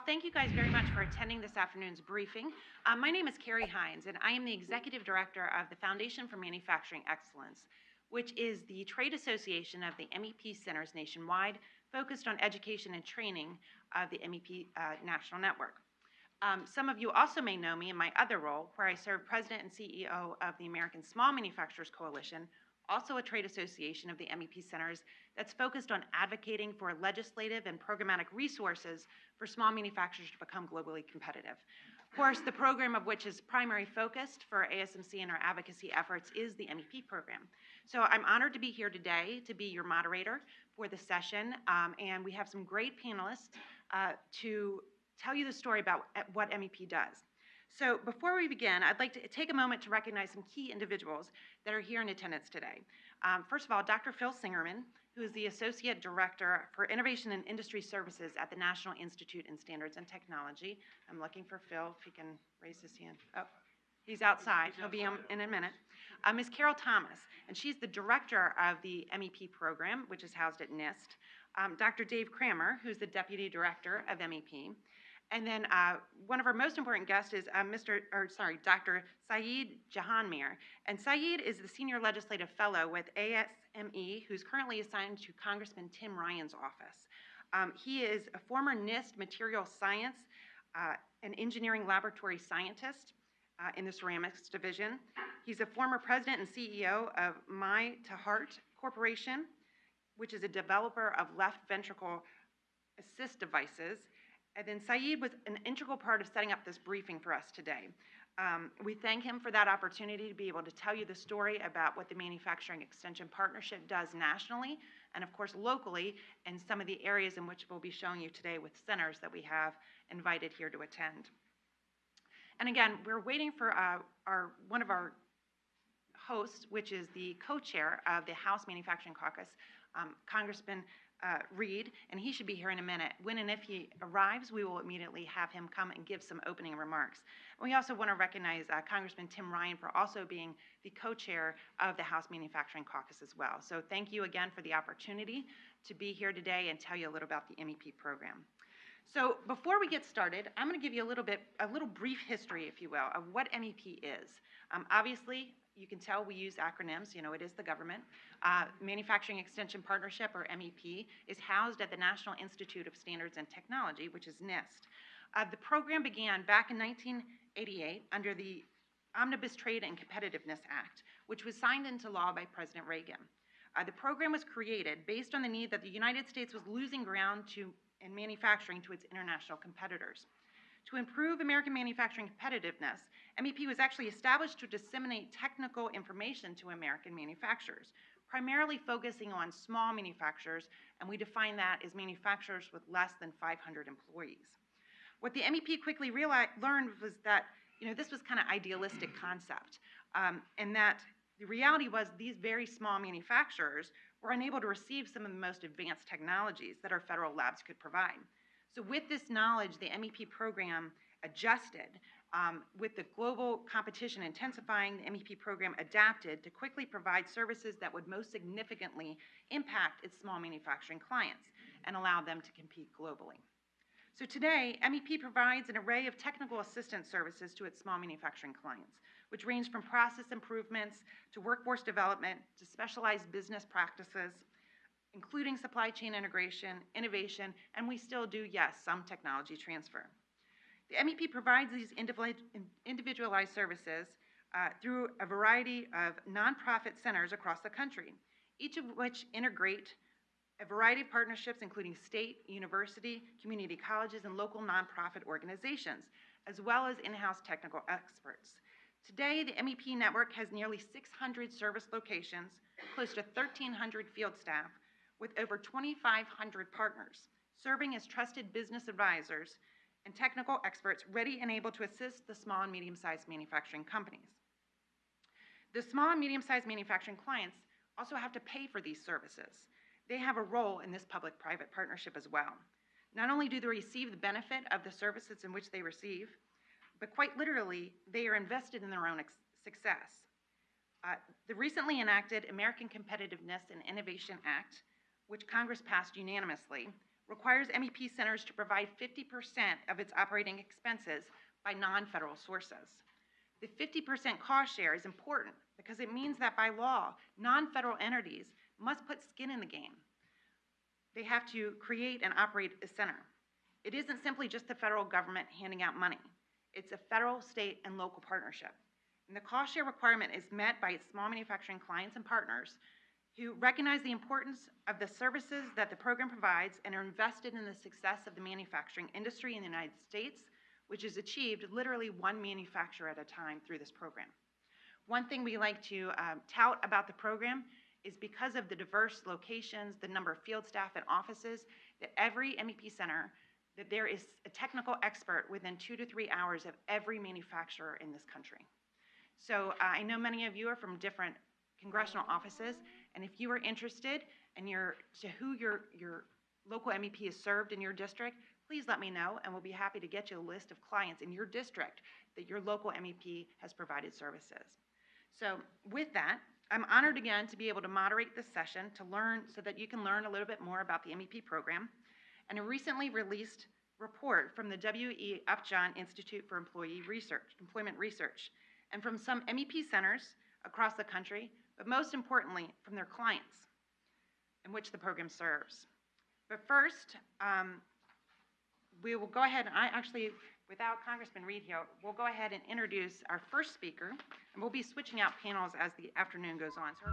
Thank you guys very much for attending this afternoon's briefing. My name is Carrie Heins, and I am the Executive Director of the Foundation for Manufacturing Excellence, which is the trade association of the MEP centers nationwide, focused on education and training of the MEP National Network. Some of you also may know me in my other role, where I serve President and CEO of the American Small Manufacturers Coalition, also a trade association of the MEP centers that's focused on advocating for legislative and programmatic resources for small manufacturers to become globally competitive. Of course, the program of which is primary focused for ASMC and our advocacy efforts is the MEP program. So I'm honored to be here today to be your moderator for the session, and we have some great panelists to tell you the story about what MEP does. So before we begin, I'd like to take a moment to recognize some key individuals that are here in attendance today. First of all, Dr. Phil Singerman, who is the Associate Director for Innovation and Industry Services at the National Institute in Standards and Technology. I'm looking for Phil, if he can raise his hand. Oh, he's outside. He'll be in a minute. Ms. Carol Thomas, and she's the Director of the MEP program, which is housed at NIST. Dr. Dave Kramer, who's the Deputy Director of MEP. And then one of our most important guests is Dr. Saeed Jahanmir. And Saeed is the Senior Legislative Fellow with ASME, who's currently assigned to Congressman Tim Ryan's office. He is a former NIST Material Science and Engineering Laboratory Scientist in the Ceramics Division. He's a former President and CEO of My to Heart Corporation, which is a developer of left ventricle assist devices. And then Saeed was an integral part of setting up this briefing for us today. We thank him for that opportunity to be able to tell you the story about what the Manufacturing Extension Partnership does nationally and, of course, locally, and some of the areas in which we'll be showing you today with centers that we have invited here to attend. And again, we're waiting for one of our hosts, which is the co-chair of the House Manufacturing Caucus, Congressman Reed, and he should be here in a minute. When and if he arrives, we will immediately have him come and give some opening remarks. And we also want to recognize Congressman Tim Ryan for also being the co-chair of the House Manufacturing Caucus as well. So thank you again for the opportunity to be here today and tell you a little about the MEP program. So before we get started, I'm going to give you a little brief history, if you will, of what MEP is. Obviously, you can tell we use acronyms. You know, it is the government. Manufacturing Extension Partnership, or MEP, is housed at the National Institute of Standards and Technology, which is NIST. The program began back in 1988 under the Omnibus Trade and Competitiveness Act, which was signed into law by President Reagan. The program was created based on the need that the United States was losing ground in manufacturing to its international competitors. To improve American manufacturing competitiveness, MEP was actually established to disseminate technical information to American manufacturers, primarily focusing on small manufacturers, and we define that as manufacturers with less than 500 employees. What the MEP quickly learned was that this was kind of idealistic concept, and that the reality was these very small manufacturers were unable to receive some of the most advanced technologies that our federal labs could provide. So with this knowledge, the MEP program adjusted. With the global competition intensifying, the MEP program adapted to quickly provide services that would most significantly impact its small manufacturing clients and allow them to compete globally. So today, MEP provides an array of technical assistance services to its small manufacturing clients, which range from process improvements to workforce development to specialized business practices, including supply chain integration, innovation, and we still do, yes, some technology transfer. The MEP provides these individualized services through a variety of nonprofit centers across the country, each of which integrate a variety of partnerships, including state, university, community colleges, and local nonprofit organizations, as well as in-house technical experts. Today, the MEP network has nearly 600 service locations, close to 1,300 field staff, with over 2,500 partners, serving as trusted business advisors and technical experts ready and able to assist the small and medium-sized manufacturing companies. The small and medium-sized manufacturing clients also have to pay for these services. They have a role in this public-private partnership as well. Not only do they receive the benefit of the services in which they receive, but quite literally, they are invested in their own success. The recently enacted American Competitiveness and Innovation Act, which Congress passed unanimously, requires MEP centers to provide 50% of its operating expenses by non-federal sources. The 50% cost share is important because it means that by law, non-federal entities must put skin in the game. They have to create and operate a center. It isn't simply just the federal government handing out money. It's a federal, state, and local partnership. And the cost share requirement is met by its small manufacturing clients and partners who recognize the importance of the services that the program provides and are invested in the success of the manufacturing industry in the United States, which is achieved literally one manufacturer at a time through this program. One thing we like to tout about the program is because of the diverse locations, the number of field staff and offices, that every MEP center, that there is a technical expert within 2 to 3 hours of every manufacturer in this country. So I know many of you are from different congressional offices, and if you are interested in who your local MEP is served in your district, please let me know, and we'll be happy to get you a list of clients in your district that your local MEP has provided services. So with that, I'm honored again to be able to moderate this session so that you can learn a little bit more about the MEP program and a recently released report from the W.E. Upjohn Institute for Employment Research, and from some MEP centers across the country, but most importantly, from their clients in which the program serves. But first, we will go ahead and without Congressman Reed here, we'll go ahead and introduce our first speaker, and we'll be switching out panels as the afternoon goes on. So